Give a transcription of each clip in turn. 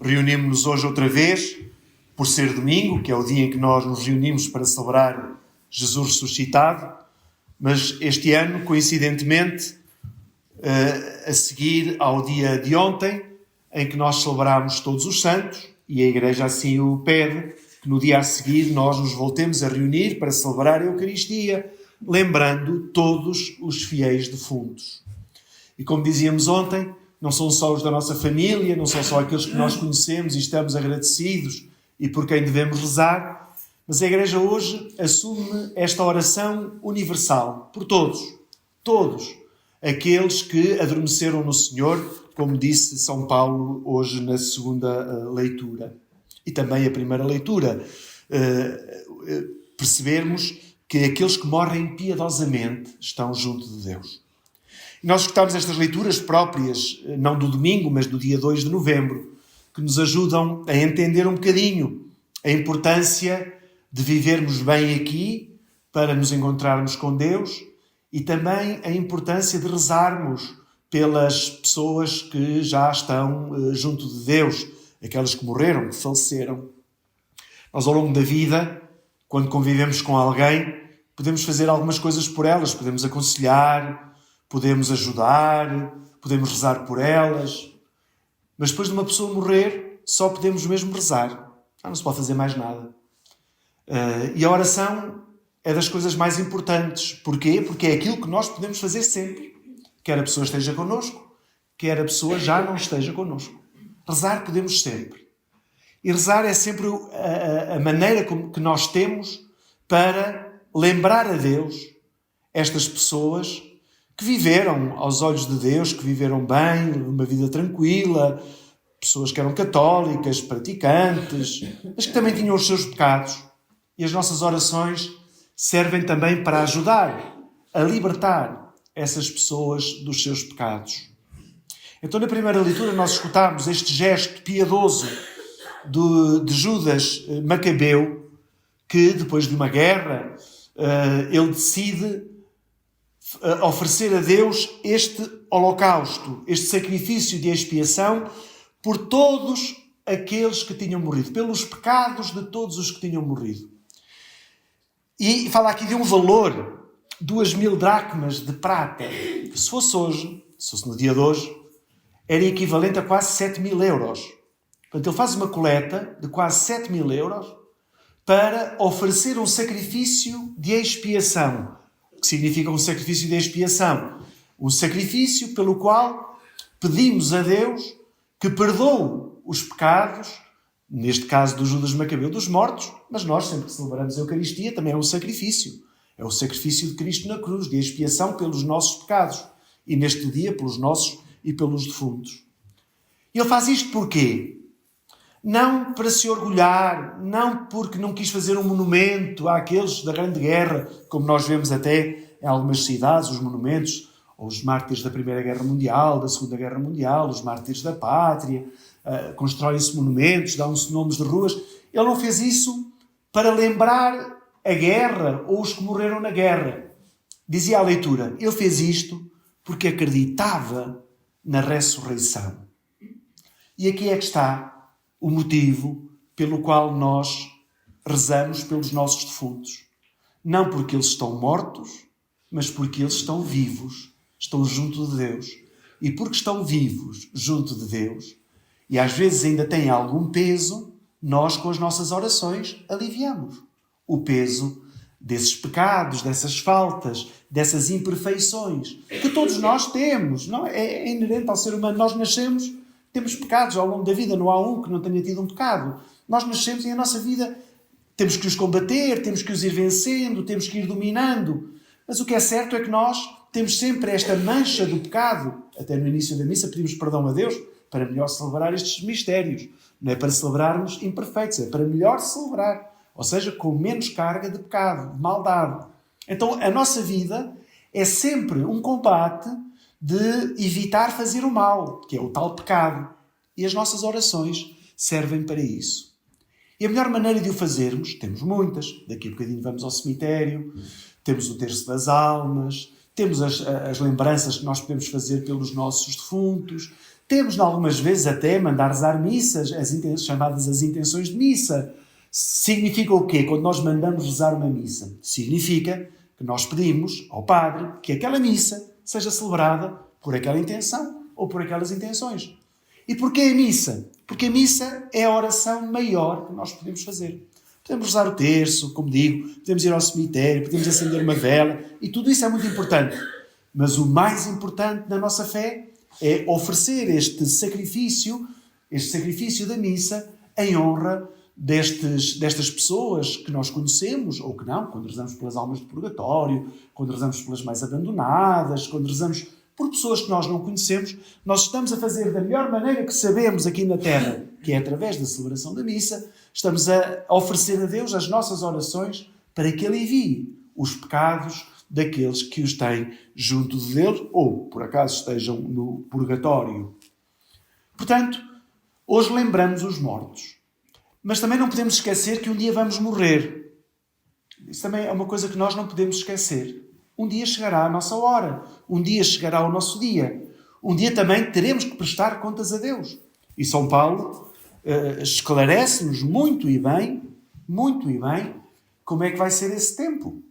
Reunimos-nos hoje outra vez, por ser domingo, que é o dia em que nós nos reunimos para celebrar Jesus ressuscitado, mas este ano, coincidentemente, a seguir ao dia de ontem, em que nós celebramos todos os santos, e a Igreja assim o pede, que no dia a seguir nós nos voltemos a reunir para celebrar a Eucaristia, lembrando todos os fiéis defuntos. E como dizíamos ontem, não são só os da nossa família, não são só aqueles que nós conhecemos e estamos agradecidos e por quem devemos rezar, mas a Igreja hoje assume esta oração universal por todos aqueles que adormeceram no Senhor, como disse São Paulo hoje na segunda leitura. E também a primeira leitura, percebermos que aqueles que morrem piedosamente estão junto de Deus. E nós escutamos estas leituras próprias, não do domingo, mas do dia 2 de novembro, que nos ajudam a entender um bocadinho a importância de vivermos bem aqui para nos encontrarmos com Deus e também a importância de rezarmos pelas pessoas que já estão junto de Deus, aquelas que morreram, que faleceram. Nós, ao longo da vida, quando convivemos com alguém, podemos fazer algumas coisas por elas, podemos aconselhar, podemos ajudar, podemos rezar por elas, mas depois de uma pessoa morrer, só podemos mesmo rezar. Não se pode fazer mais nada. E a oração é das coisas mais importantes. Porquê? Porque é aquilo que nós podemos fazer sempre. Quer a pessoa esteja connosco, quer a pessoa já não esteja connosco. Rezar podemos sempre. E rezar é sempre a maneira que nós temos para lembrar a Deus estas pessoas que viveram aos olhos de Deus, que viveram bem, uma vida tranquila, pessoas que eram católicas, praticantes, mas que também tinham os seus pecados. E as nossas orações servem também para ajudar a libertar essas pessoas dos seus pecados. Então, na primeira leitura, nós escutámos este gesto piedoso de Judas Macabeu, que, depois de uma guerra, ele decide oferecer a Deus este holocausto, este sacrifício de expiação por todos aqueles que tinham morrido, pelos pecados de todos os que tinham morrido. E fala aqui de um valor, 2.000 dracmas de prata. Se fosse hoje, se fosse no dia de hoje, era equivalente a quase 7.000 euros. Portanto, ele faz uma coleta de quase 7.000 euros para oferecer um sacrifício de expiação. O que significa um sacrifício de expiação? Um sacrifício pelo qual pedimos a Deus que perdoe os pecados, neste caso do Judas Macabeu, dos mortos, mas nós sempre que celebramos a Eucaristia também é um sacrifício. É o sacrifício de Cristo na cruz, de expiação pelos nossos pecados. E neste dia pelos nossos e pelos defuntos. E ele faz isto porquê? Não para se orgulhar, não porque não quis fazer um monumento àqueles da Grande Guerra, como nós vemos até em algumas cidades, os monumentos aos mártires da Primeira Guerra Mundial, da Segunda Guerra Mundial, os mártires da Pátria, constroem-se monumentos, dão-se nomes de ruas. Ele não fez isso para lembrar a guerra ou os que morreram na guerra. Dizia a leitura, ele fez isto porque acreditava na ressurreição. E aqui é que está o motivo pelo qual nós rezamos pelos nossos defuntos. Não porque eles estão mortos, mas porque eles estão vivos, estão junto de Deus. E porque estão vivos junto de Deus, e às vezes ainda têm algum peso, nós com as nossas orações aliviamos o peso desses pecados, dessas faltas, dessas imperfeições, que todos nós temos, não é inerente ao ser humano. Nós nascemos, temos pecados ao longo da vida, não há um que não tenha tido um pecado. Nós nascemos e a nossa vida temos que os combater, temos que os ir vencendo, temos que ir dominando. Mas o que é certo é que nós temos sempre esta mancha do pecado. Até no início da missa pedimos perdão a Deus para melhor celebrar estes mistérios. Não é para celebrarmos imperfeitos, é para melhor celebrar. Ou seja, com menos carga de pecado, de maldade. Então, a nossa vida é sempre um combate de evitar fazer o mal, que é o tal pecado. E as nossas orações servem para isso. E a melhor maneira de o fazermos, temos muitas. Daqui a bocadinho vamos ao cemitério, temos o terço das almas, temos as lembranças que nós podemos fazer pelos nossos defuntos, Temos, algumas vezes, até mandar rezar missas, chamadas as intenções de missa. Significa o quê? Quando nós mandamos rezar uma missa? Significa que nós pedimos ao Padre que aquela missa seja celebrada por aquela intenção ou por aquelas intenções. E porquê a missa? Porque a missa é a oração maior que nós podemos fazer. Podemos rezar o terço, como digo, podemos ir ao cemitério, podemos acender uma vela, e tudo isso é muito importante. Mas o mais importante na nossa fé é oferecer este sacrifício da missa em honra destas pessoas que nós conhecemos, ou que não, quando rezamos pelas almas do purgatório, quando rezamos pelas mais abandonadas, quando rezamos por pessoas que nós não conhecemos, nós estamos a fazer da melhor maneira que sabemos aqui na Terra, que é através da celebração da missa, estamos a oferecer a Deus as nossas orações para que Ele envie os pecados daqueles que os têm junto dele ou, por acaso, estejam no purgatório. Portanto, hoje lembramos os mortos. Mas também não podemos esquecer que um dia vamos morrer. Isso também é uma coisa que nós não podemos esquecer. Um dia chegará a nossa hora. Um dia chegará o nosso dia. Um dia também teremos que prestar contas a Deus. E São Paulo esclarece-nos muito e bem, como é que vai ser esse tempo.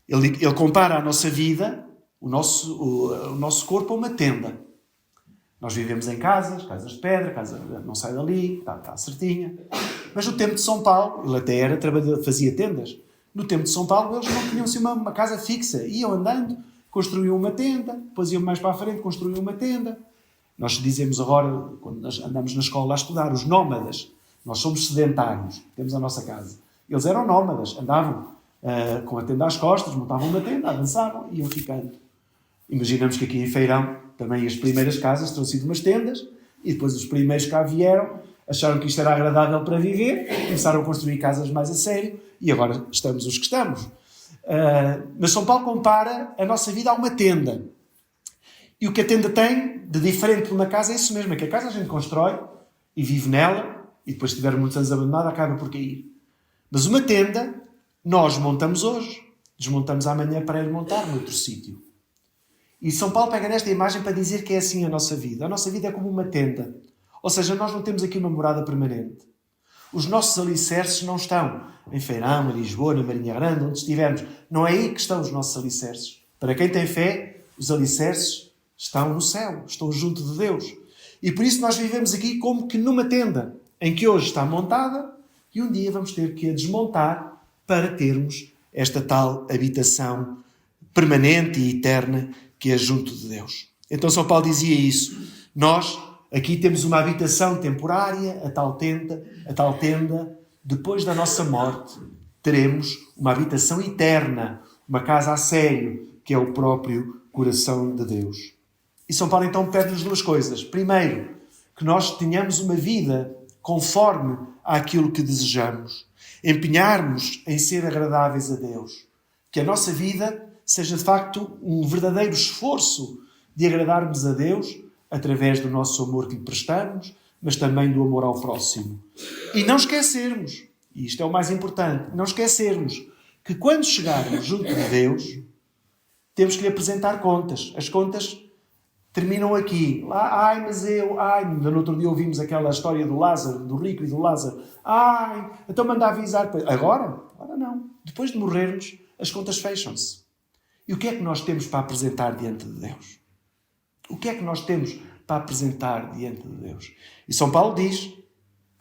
Ele compara a nossa vida, o nosso corpo a uma tenda. Nós vivemos em casas de pedra, casa não sai dali, está certinha. Mas no tempo de São Paulo, ele até fazia tendas. No tempo de São Paulo, eles não tinham assim uma casa fixa. Iam andando, construíam uma tenda, depois iam mais para a frente, construíam uma tenda. Nós dizemos agora, quando nós andamos na escola a estudar, os nómadas. Nós somos sedentários, temos a nossa casa. Eles eram nómadas, andavam com a tenda às costas, montavam uma tenda, avançavam e iam ficando. Imaginamos que aqui em Feirão também as primeiras casas terão sido umas tendas e depois os primeiros que cá vieram acharam que isto era agradável para viver, começaram a construir casas mais a sério e agora estamos os que estamos. Mas São Paulo compara a nossa vida a uma tenda. E o que a tenda tem de diferente de uma casa é isso mesmo, é que a casa a gente constrói e vive nela e depois se tiver muitos anos abandonada acaba por cair. Mas uma tenda nós montamos hoje, desmontamos amanhã para ir montar noutro sítio. E São Paulo pega nesta imagem para dizer que é assim a nossa vida. A nossa vida é como uma tenda. Ou seja, nós não temos aqui uma morada permanente. Os nossos alicerces não estão em Feirão, em Lisboa, na Marinha Grande, onde estivermos. Não é aí que estão os nossos alicerces. Para quem tem fé, os alicerces estão no céu, estão junto de Deus. E por isso nós vivemos aqui como que numa tenda, em que hoje está montada e um dia vamos ter que a desmontar para termos esta tal habitação permanente e eterna que é junto de Deus. Então São Paulo dizia isso. Nós aqui temos uma habitação temporária, a tal tenda. Depois da nossa morte, teremos uma habitação eterna, uma casa a sério, que é o próprio coração de Deus. E São Paulo então pede-nos duas coisas. Primeiro, que nós tenhamos uma vida conforme àquilo que desejamos. Empenharmos em ser agradáveis a Deus. Que a nossa vida seja de facto um verdadeiro esforço de agradarmos a Deus através do nosso amor que lhe prestamos, mas também do amor ao próximo. E não esquecermos, e isto é o mais importante, não esquecermos que quando chegarmos junto de Deus, temos que lhe apresentar contas. As contas terminam aqui. No outro dia ouvimos aquela história do Lázaro, do rico e do Lázaro. Então manda avisar. Agora não. Depois de morrermos, as contas fecham-se. E o que é que nós temos para apresentar diante de Deus? O que é que nós temos para apresentar diante de Deus? E São Paulo diz,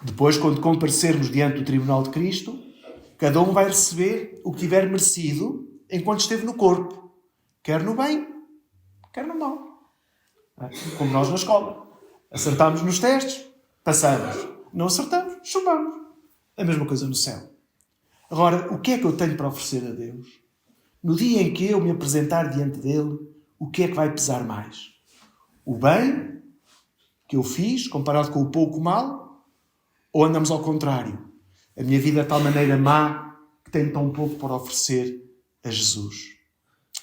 depois quando comparecermos diante do tribunal de Cristo, cada um vai receber o que tiver merecido enquanto esteve no corpo. Quer no bem, quer no mal. Como nós na escola. Acertamos nos testes, passamos. Não acertamos, chumbamos. A mesma coisa no céu. Agora, o que é que eu tenho para oferecer a Deus? No dia em que eu me apresentar diante dele, o que é que vai pesar mais? O bem que eu fiz, comparado com o pouco mal? Ou andamos ao contrário? A minha vida é de tal maneira má que tenho tão pouco para oferecer a Jesus.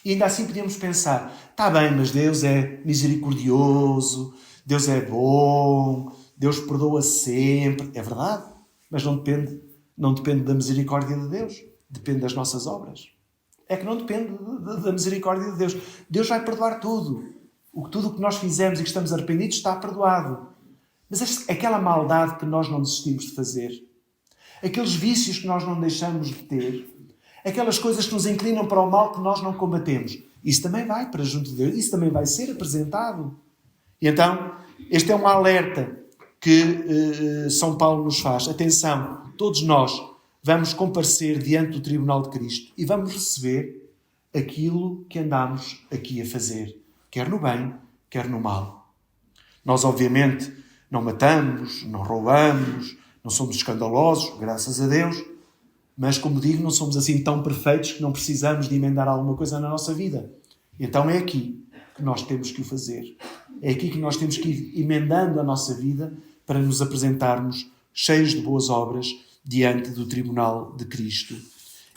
E ainda assim podíamos pensar, está bem, mas Deus é misericordioso, Deus é bom, Deus perdoa sempre. É verdade, mas não depende da misericórdia de Deus, depende das nossas obras. É que não depende da misericórdia de Deus. Deus vai perdoar tudo. Tudo o que nós fizemos e que estamos arrependidos está perdoado. Mas aquela maldade que nós não desistimos de fazer, aqueles vícios que nós não deixamos de ter, aquelas coisas que nos inclinam para o mal que nós não combatemos, isso também vai para junto de Deus, isso também vai ser apresentado. E então, este é um alerta que São Paulo nos faz. Atenção, todos nós vamos comparecer diante do tribunal de Cristo e vamos receber aquilo que andamos aqui a fazer, quer no bem, quer no mal. Nós, obviamente, não matamos, não roubamos, não somos escandalosos, graças a Deus, mas, como digo, não somos assim tão perfeitos que não precisamos de emendar alguma coisa na nossa vida. Então é aqui que nós temos que o fazer. É aqui que nós temos que ir emendando a nossa vida para nos apresentarmos cheios de boas obras diante do tribunal de Cristo.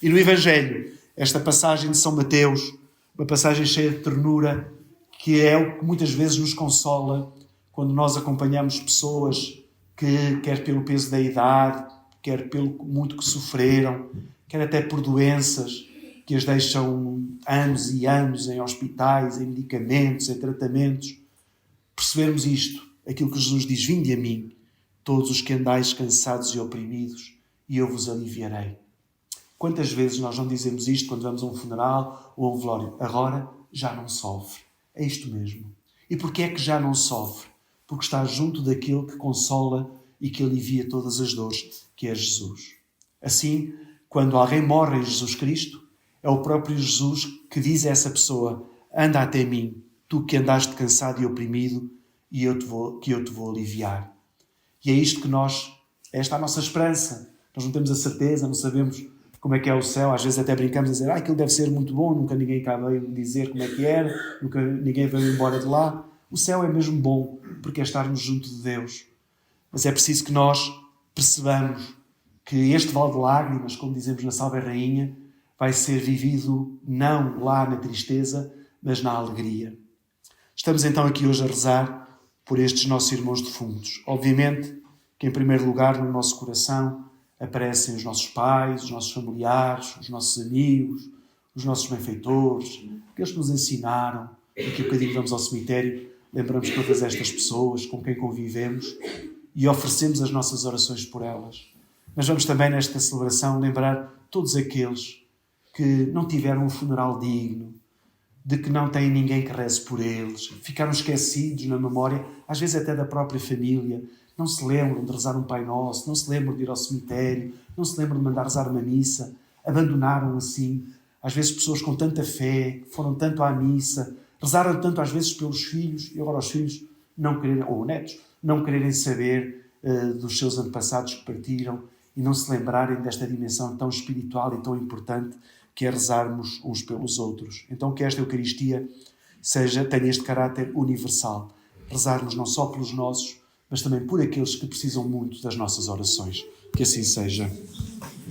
E no Evangelho, esta passagem de São Mateus, uma passagem cheia de ternura, que é o que muitas vezes nos consola quando nós acompanhamos pessoas que, quer pelo peso da idade, quer pelo muito que sofreram, quer até por doenças que as deixam anos e anos em hospitais, em medicamentos, em tratamentos, percebermos isto, aquilo que Jesus diz: vinde a mim, todos os que andais cansados e oprimidos, e eu vos aliviarei. Quantas vezes nós não dizemos isto quando vamos a um funeral ou a um velório? Agora já não sofre. É isto mesmo. E porquê é que já não sofre? Porque está junto daquele que consola e que alivia todas as dores, que é Jesus. Assim, quando alguém morre em Jesus Cristo, é o próprio Jesus que diz a essa pessoa: anda até mim, tu que andaste cansado e oprimido, e eu te vou aliviar. E é isto que esta é a nossa esperança. Nós não temos a certeza, não sabemos como é que é o céu, às vezes até brincamos a dizer: aquilo deve ser muito bom, nunca ninguém cá veio dizer como é que era, nunca ninguém veio embora de lá. O céu é mesmo bom, porque é estarmos junto de Deus. Mas é preciso que nós percebamos que este vale de lágrimas, como dizemos na Salve Rainha, vai ser vivido não lá na tristeza, mas na alegria. Estamos então aqui hoje a rezar por estes nossos irmãos defuntos. Obviamente que, em primeiro lugar, no nosso coração aparecem os nossos pais, os nossos familiares, os nossos amigos, os nossos benfeitores, aqueles que nos ensinaram. Daqui a bocadinho vamos ao cemitério, lembramos todas estas pessoas com quem convivemos e oferecemos as nossas orações por elas. Mas vamos também, nesta celebração, lembrar todos aqueles que não tiveram um funeral digno, de que não têm ninguém que reze por eles, ficaram esquecidos na memória, às vezes até da própria família, não se lembram de rezar um Pai Nosso, não se lembram de ir ao cemitério, não se lembram de mandar rezar uma missa, abandonaram assim, às vezes pessoas com tanta fé, foram tanto à missa, rezaram tanto às vezes pelos filhos, e agora os filhos não quererem, ou netos, não quererem saber dos seus antepassados que partiram e não se lembrarem desta dimensão tão espiritual e tão importante que é rezarmos uns pelos outros. Então que esta Eucaristia tenha este caráter universal. Rezarmos não só pelos nossos, mas também por aqueles que precisam muito das nossas orações. Que assim seja.